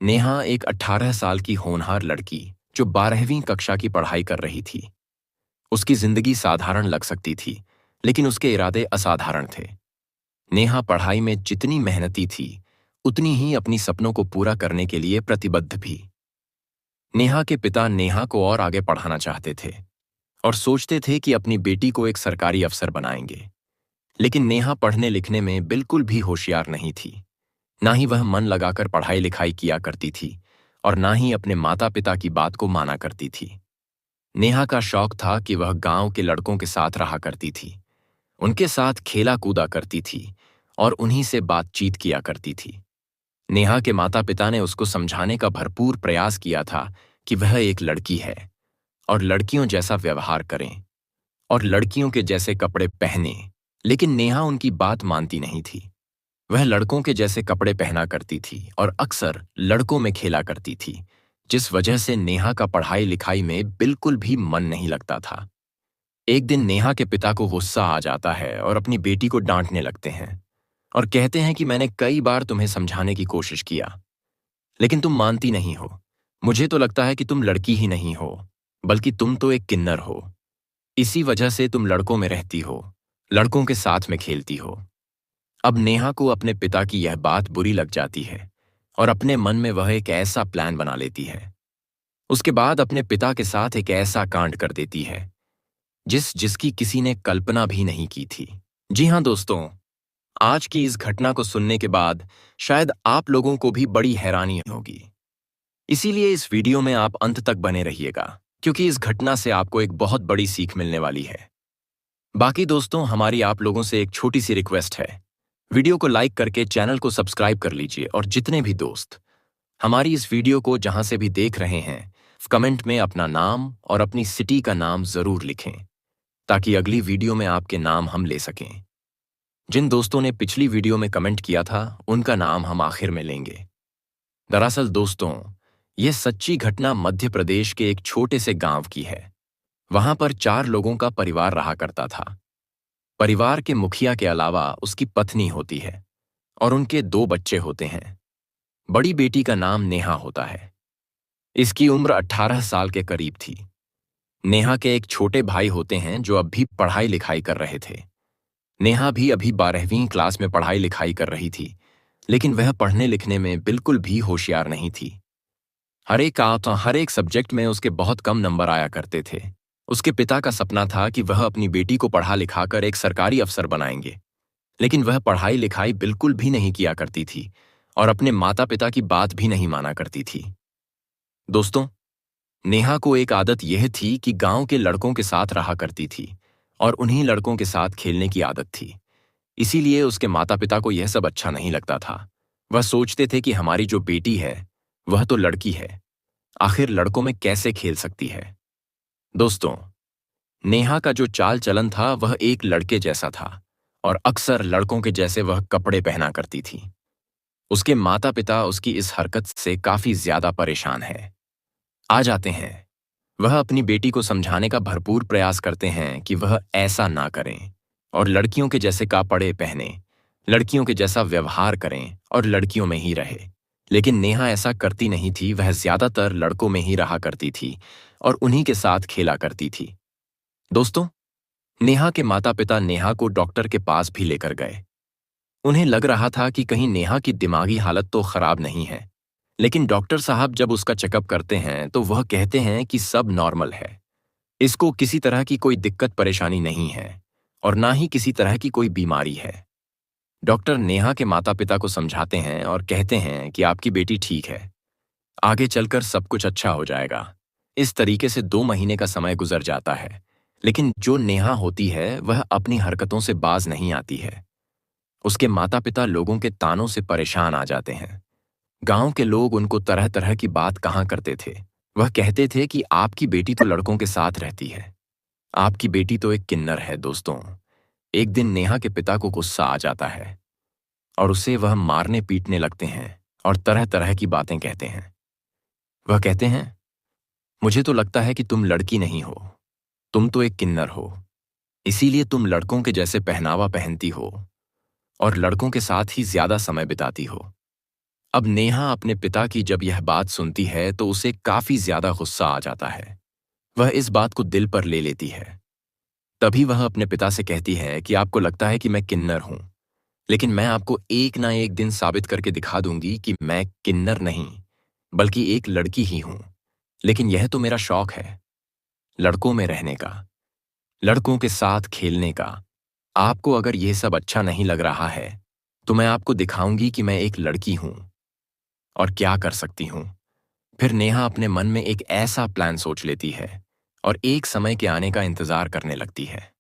नेहा एक 18 साल की होनहार लड़की जो 12वीं कक्षा की पढ़ाई कर रही थी। उसकी जिंदगी साधारण लग सकती थी, लेकिन उसके इरादे असाधारण थे। नेहा पढ़ाई में जितनी मेहनती थी, उतनी ही अपनी सपनों को पूरा करने के लिए प्रतिबद्ध भी। नेहा के पिता नेहा को और आगे पढ़ाना चाहते थे और सोचते थे कि अपनी बेटी को एक सरकारी अफसर बनाएंगे। लेकिन नेहा पढ़ने लिखने में बिल्कुल भी होशियार नहीं थी। ना ही वह मन लगाकर पढ़ाई लिखाई किया करती थी और ना ही अपने माता पिता की बात को माना करती थी। नेहा का शौक था कि वह गांव के लड़कों के साथ रहा करती थी, उनके साथ खेला कूदा करती थी और उन्हीं से बातचीत किया करती थी। नेहा के माता पिता ने उसको समझाने का भरपूर प्रयास किया था कि वह एक लड़की है और लड़कियों जैसा व्यवहार करें और लड़कियों के जैसे कपड़े पहने, लेकिन नेहा उनकी बात मानती नहीं थी। वह लड़कों के जैसे कपड़े पहना करती थी और अक्सर लड़कों में खेला करती थी, जिस वजह से नेहा का पढ़ाई लिखाई में बिल्कुल भी मन नहीं लगता था। एक दिन नेहा के पिता को गुस्सा आ जाता है और अपनी बेटी को डांटने लगते हैं और कहते हैं कि मैंने कई बार तुम्हें समझाने की कोशिश किया, लेकिन तुम मानती नहीं हो। मुझे तो लगता है कि तुम लड़की ही नहीं हो, बल्कि तुम तो एक किन्नर हो। इसी वजह से तुम लड़कों में रहती हो, लड़कों के साथ में खेलती हो। अब नेहा को अपने पिता की यह बात बुरी लग जाती है और अपने मन में वह एक ऐसा प्लान बना लेती है। उसके बाद अपने पिता के साथ एक ऐसा कांड कर देती है जिसकी किसी ने कल्पना भी नहीं की थी। जी हाँ दोस्तों, आज की इस घटना को सुनने के बाद शायद आप लोगों को भी बड़ी हैरानी होगी। इसीलिए इस वीडियो में आप अंत तक बने रहिएगा, क्योंकि इस घटना से आपको एक बहुत बड़ी सीख मिलने वाली है। बाकी दोस्तों, हमारी आप लोगों से एक छोटी सी रिक्वेस्ट है। वीडियो को लाइक करके चैनल को सब्सक्राइब कर लीजिए और जितने भी दोस्त हमारी इस वीडियो को जहां से भी देख रहे हैं, कमेंट में अपना नाम और अपनी सिटी का नाम जरूर लिखें, ताकि अगली वीडियो में आपके नाम हम ले सकें। जिन दोस्तों ने पिछली वीडियो में कमेंट किया था, उनका नाम हम आखिर में लेंगे। दरअसल दोस्तों, यह सच्ची घटना मध्य प्रदेश के एक छोटे से गांव की है। वहां पर 4 लोगों का परिवार रहा करता था। परिवार के मुखिया के अलावा उसकी पत्नी होती है और उनके 2 बच्चे होते हैं। बड़ी बेटी का नाम नेहा होता है। इसकी उम्र 18 साल के करीब थी। नेहा के एक छोटे भाई होते हैं जो अब भी पढ़ाई लिखाई कर रहे थे। नेहा भी अभी 12वीं क्लास में पढ़ाई लिखाई कर रही थी, लेकिन वह पढ़ने लिखने में बिल्कुल भी होशियार नहीं थी। हर एक सब्जेक्ट में उसके बहुत कम नंबर आया करते थे। उसके पिता का सपना था कि वह अपनी बेटी को पढ़ा लिखाकर एक सरकारी अफसर बनाएंगे, लेकिन वह पढ़ाई लिखाई बिल्कुल भी नहीं किया करती थी और अपने माता पिता की बात भी नहीं माना करती थी। दोस्तों, नेहा को एक आदत यह थी कि गांव के लड़कों के साथ रहा करती थी और उन्हीं लड़कों के साथ खेलने की आदत थी। इसीलिए उसके माता पिता को यह सब अच्छा नहीं लगता था। वह सोचते थे कि हमारी जो बेटी है वह तो लड़की है, आखिर लड़कों में कैसे खेल सकती है। दोस्तों, नेहा का जो चाल चलन था वह एक लड़के जैसा था और अक्सर लड़कों के जैसे वह कपड़े पहना करती थी। उसके माता पिता उसकी इस हरकत से काफी ज्यादा परेशान हैं। आ जाते हैं। वह अपनी बेटी को समझाने का भरपूर प्रयास करते हैं कि वह ऐसा ना करें और लड़कियों के जैसे कपड़े पहने, लड़कियों के जैसा व्यवहार करें और लड़कियों में ही रहे। लेकिन नेहा ऐसा करती नहीं थी। वह ज्यादातर लड़कों में ही रहा करती थी और उन्हीं के साथ खेला करती थी। दोस्तों, नेहा के माता पिता नेहा को डॉक्टर के पास भी लेकर गए। उन्हें लग रहा था कि कहीं नेहा की दिमागी हालत तो खराब नहीं है, लेकिन डॉक्टर साहब जब उसका चेकअप करते हैं तो वह कहते हैं कि सब नॉर्मल है। इसको किसी तरह की कोई दिक्कत परेशानी नहीं है और ना ही किसी तरह की कोई बीमारी है। डॉक्टर नेहा के माता पिता को समझाते हैं और कहते हैं कि आपकी बेटी ठीक है, आगे चलकर सब कुछ अच्छा हो जाएगा। इस तरीके से 2 महीने का समय गुजर जाता है, लेकिन जो नेहा होती है वह अपनी हरकतों से बाज नहीं आती है। उसके माता पिता लोगों के तानों से परेशान आ जाते हैं। गांव के लोग उनको तरह तरह की बात कहा करते थे। वह कहते थे कि आपकी बेटी तो लड़कों के साथ रहती है, आपकी बेटी तो एक किन्नर है। दोस्तों, एक दिन नेहा के पिता को गुस्सा आ जाता है और उसे वह मारने पीटने लगते हैं और तरह तरह की बातें कहते हैं। वह कहते हैं, मुझे तो लगता है कि तुम लड़की नहीं हो, तुम तो एक किन्नर हो, इसीलिए तुम लड़कों के जैसे पहनावा पहनती हो और लड़कों के साथ ही ज्यादा समय बिताती हो। अब नेहा अपने पिता की जब यह बात सुनती है तो उसे काफी ज्यादा गुस्सा आ जाता है। वह इस बात को दिल पर ले लेती है। तभी वह अपने पिता से कहती है कि आपको लगता है कि मैं किन्नर हूं, लेकिन मैं आपको एक ना एक दिन साबित करके दिखा दूंगी कि मैं किन्नर नहीं बल्कि एक लड़की ही हूं। लेकिन यह तो मेरा शौक है, लड़कों में रहने का, लड़कों के साथ खेलने का। आपको अगर यह सब अच्छा नहीं लग रहा है तो मैं आपको दिखाऊंगी कि मैं एक लड़की हूं और क्या कर सकती हूं। फिर नेहा अपने मन में एक ऐसा प्लान सोच लेती है और एक समय के आने का इंतजार करने लगती है।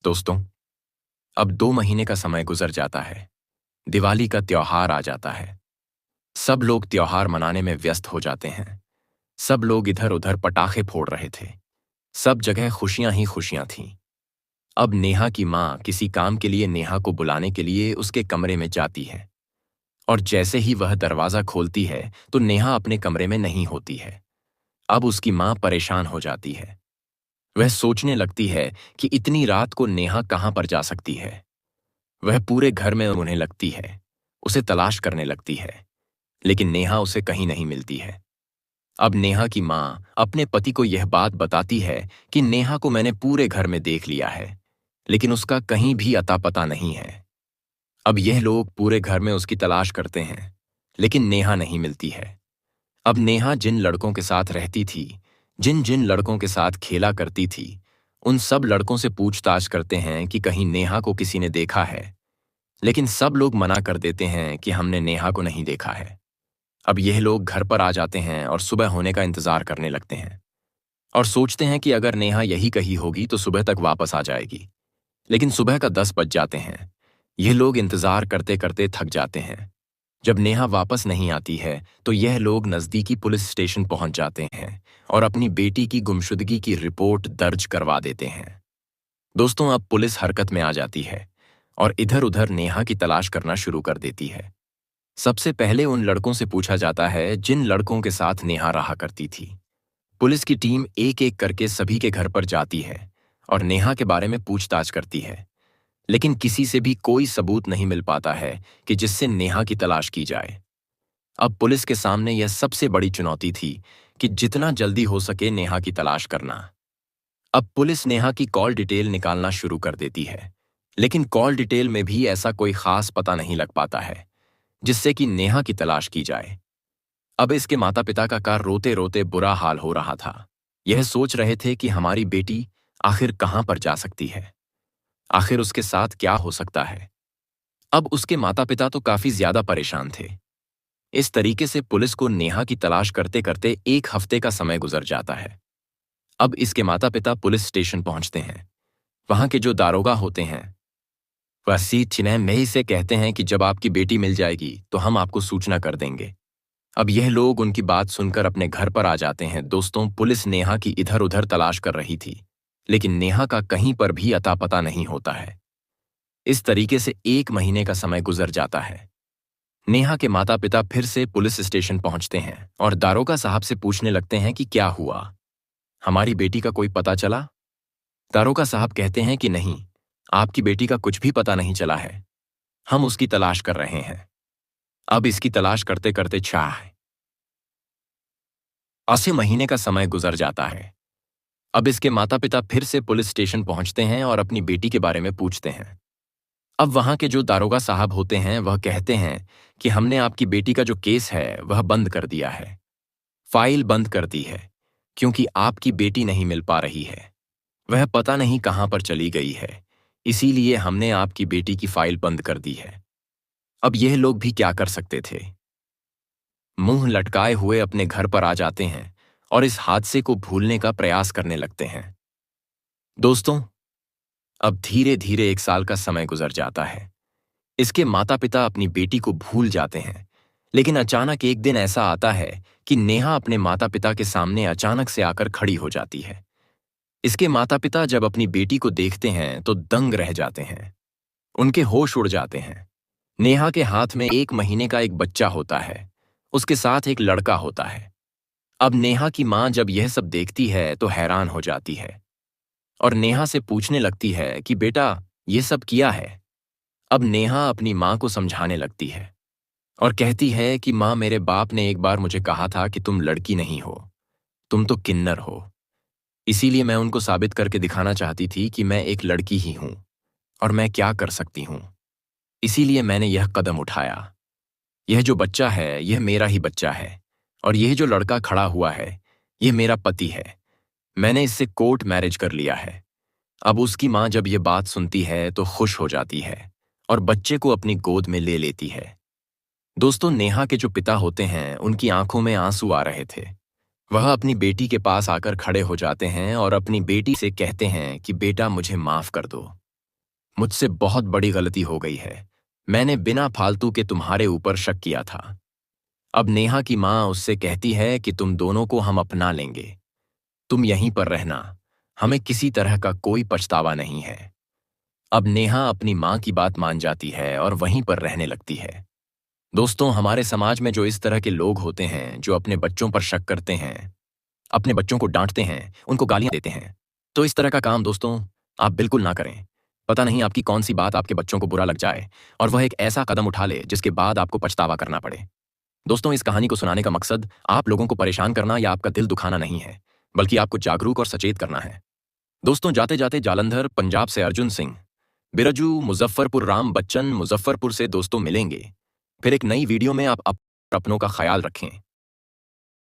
दोस्तों, अब 2 महीने का समय गुजर जाता है। दिवाली का त्योहार आ जाता है। सब लोग त्योहार मनाने में व्यस्त हो जाते हैं। सब लोग इधर उधर पटाखे फोड़ रहे थे। सब जगह खुशियां ही खुशियां थीं। अब नेहा की मां किसी काम के लिए नेहा को बुलाने के लिए उसके कमरे में जाती है और जैसे ही वह दरवाजा खोलती है तो नेहा अपने कमरे में नहीं होती है। अब उसकी मां परेशान हो जाती है। वह सोचने लगती है कि इतनी रात को नेहा कहां पर जा सकती है। वह पूरे घर में उन्हें लगती है, उसे तलाश करने लगती है, लेकिन नेहा उसे कहीं नहीं मिलती है। अब नेहा की मां अपने पति को यह बात बताती है कि नेहा को मैंने पूरे घर में देख लिया है, लेकिन उसका कहीं भी अता पता नहीं है। अब यह लोग पूरे घर में उसकी तलाश करते हैं, लेकिन नेहा नहीं मिलती है। अब नेहा जिन लड़कों के साथ रहती थी, जिन जिन लड़कों के साथ खेला करती थी, उन सब लड़कों से पूछताछ करते हैं कि कहीं नेहा को किसी ने देखा है, लेकिन सब लोग मना कर देते हैं कि हमने नेहा को नहीं देखा है। अब यह लोग घर पर आ जाते हैं और सुबह होने का इंतजार करने लगते हैं और सोचते हैं कि अगर नेहा यही कहीं होगी तो सुबह तक वापस आ जाएगी। लेकिन सुबह का 10 बज जाते हैं। यह लोग इंतजार करते करते थक जाते हैं। जब नेहा वापस नहीं आती है तो यह लोग नजदीकी पुलिस स्टेशन पहुंच जाते हैं और अपनी बेटी की गुमशुदगी की रिपोर्ट दर्ज करवा देते हैं। दोस्तों, अब पुलिस हरकत में आ जाती है और इधर उधर नेहा की तलाश करना शुरू कर देती है। सबसे पहले उन लड़कों से पूछा जाता है जिन लड़कों के साथ नेहा रहा करती थी। पुलिस की टीम एक एक करके सभी के घर पर जाती है और नेहा के बारे में पूछताछ करती है, लेकिन किसी से भी कोई सबूत नहीं मिल पाता है कि जिससे नेहा की तलाश की जाए। अब पुलिस के सामने यह सबसे बड़ी चुनौती थी कि जितना जल्दी हो सके नेहा की तलाश करना। अब पुलिस नेहा की कॉल डिटेल निकालना शुरू कर देती है, लेकिन कॉल डिटेल में भी ऐसा कोई खास पता नहीं लग पाता है जिससे कि नेहा की तलाश की जाए। अब इसके माता पिता का रोते रोते बुरा हाल हो रहा था। यह सोच रहे थे कि हमारी बेटी आखिर कहां पर जा सकती है, आखिर उसके साथ क्या हो सकता है। अब उसके माता पिता तो काफी ज्यादा परेशान थे। इस तरीके से पुलिस को नेहा की तलाश करते करते 1 हफ्ते का समय गुजर जाता है। अब इसके माता पिता पुलिस स्टेशन पहुंचते हैं। वहां के जो दारोगा होते हैं वह चिन्ह में से कहते हैं कि जब आपकी बेटी मिल जाएगी तो हम आपको सूचना कर देंगे। अब यह लोग उनकी बात सुनकर अपने घर पर आ जाते हैं। दोस्तों, पुलिस नेहा की इधर उधर तलाश कर रही थी, लेकिन नेहा का कहीं पर भी अता पता नहीं होता है। इस तरीके से 1 महीने का समय गुजर जाता है। नेहा के माता पिता फिर से पुलिस स्टेशन पहुंचते हैं और दारोगा साहब से पूछने लगते हैं कि क्या हुआ, हमारी बेटी का कोई पता चला। दारोगा साहब कहते हैं कि नहीं, आपकी बेटी का कुछ भी पता नहीं चला है, हम उसकी तलाश कर रहे हैं। अब इसकी तलाश करते करते 8 महीने का समय गुजर जाता है। अब इसके माता पिता फिर से पुलिस स्टेशन पहुंचते हैं और अपनी बेटी के बारे में पूछते हैं। अब वहां के जो दारोगा साहब होते हैं वह कहते हैं कि हमने आपकी बेटी का जो केस है वह बंद कर दिया है, फाइल बंद कर दी है, क्योंकि आपकी बेटी नहीं मिल पा रही है, वह पता नहीं कहां पर चली गई है, इसीलिए हमने आपकी बेटी की फाइल बंद कर दी है। अब यह लोग भी क्या कर सकते थे, मुंह लटकाए हुए अपने घर पर आ जाते हैं और इस हादसे को भूलने का प्रयास करने लगते हैं। दोस्तों, अब धीरे धीरे 1 साल का समय गुजर जाता है। इसके माता पिता अपनी बेटी को भूल जाते हैं, लेकिन अचानक एक दिन ऐसा आता है कि नेहा अपने माता पिता के सामने अचानक से आकर खड़ी हो जाती है। इसके माता पिता जब अपनी बेटी को देखते हैं तो दंग रह जाते हैं, उनके होश उड़ जाते हैं। नेहा के हाथ में 1 महीने का एक बच्चा होता है, उसके साथ एक लड़का होता है। अब नेहा की मां जब यह सब देखती है तो हैरान हो जाती है और नेहा से पूछने लगती है कि बेटा, ये सब किया है। अब नेहा अपनी मां को समझाने लगती है। और कहती है कि माँ, मेरे बाप ने एक बार मुझे कहा था कि तुम लड़की नहीं हो, तुम तो किन्नर हो। इसीलिए मैं उनको साबित करके दिखाना चाहती थी कि मैं एक लड़की ही हूं और मैं क्या कर सकती हूं। इसीलिए मैंने यह कदम उठाया। यह जो बच्चा है, यह मेरा ही बच्चा है। और यह जो लड़का खड़ा हुआ है, यह मेरा पति है। मैंने इससे कोर्ट मैरिज कर लिया है। अब उसकी माँ जब यह बात सुनती है तो खुश हो जाती है और बच्चे को अपनी गोद में ले लेती है। दोस्तों, नेहा के जो पिता होते हैं, उनकी आंखों में आंसू आ रहे थे। वह अपनी बेटी के पास आकर खड़े हो जाते हैं और अपनी बेटी से कहते हैं कि बेटा, मुझे माफ कर दो। मुझसे बहुत बड़ी गलती हो गई है। मैंने बिना फालतू के तुम्हारे ऊपर शक किया था। अब नेहा की माँ उससे कहती है कि तुम दोनों को हम अपना लेंगे। तुम यहीं पर रहना। हमें किसी तरह का कोई पछतावा नहीं है। अब नेहा अपनी माँ की बात मान जाती है और वहीं पर रहने लगती है। दोस्तों, हमारे समाज में जो इस तरह के लोग होते हैं, जो अपने बच्चों पर शक करते हैं, अपने बच्चों को डांटते हैं, उनको गालियां देते हैं, तो इस तरह का काम दोस्तों आप बिल्कुल ना करें। पता नहीं आपकी कौन सी बात आपके बच्चों को बुरा लग जाए और वह एक ऐसा कदम उठा ले जिसके बाद आपको पछतावा करना पड़े। दोस्तों, इस कहानी को सुनाने का मकसद आप लोगों को परेशान करना या आपका दिल दुखाना नहीं है, बल्कि आपको जागरूक और सचेत करना है। दोस्तों, जाते जाते जालंधर पंजाब से अर्जुन सिंह, बिरजू मुजफ्फरपुर, राम बच्चन मुजफ्फरपुर से दोस्तों मिलेंगे। फिर एक नई वीडियो में। आप अपनों का ख्याल रखें।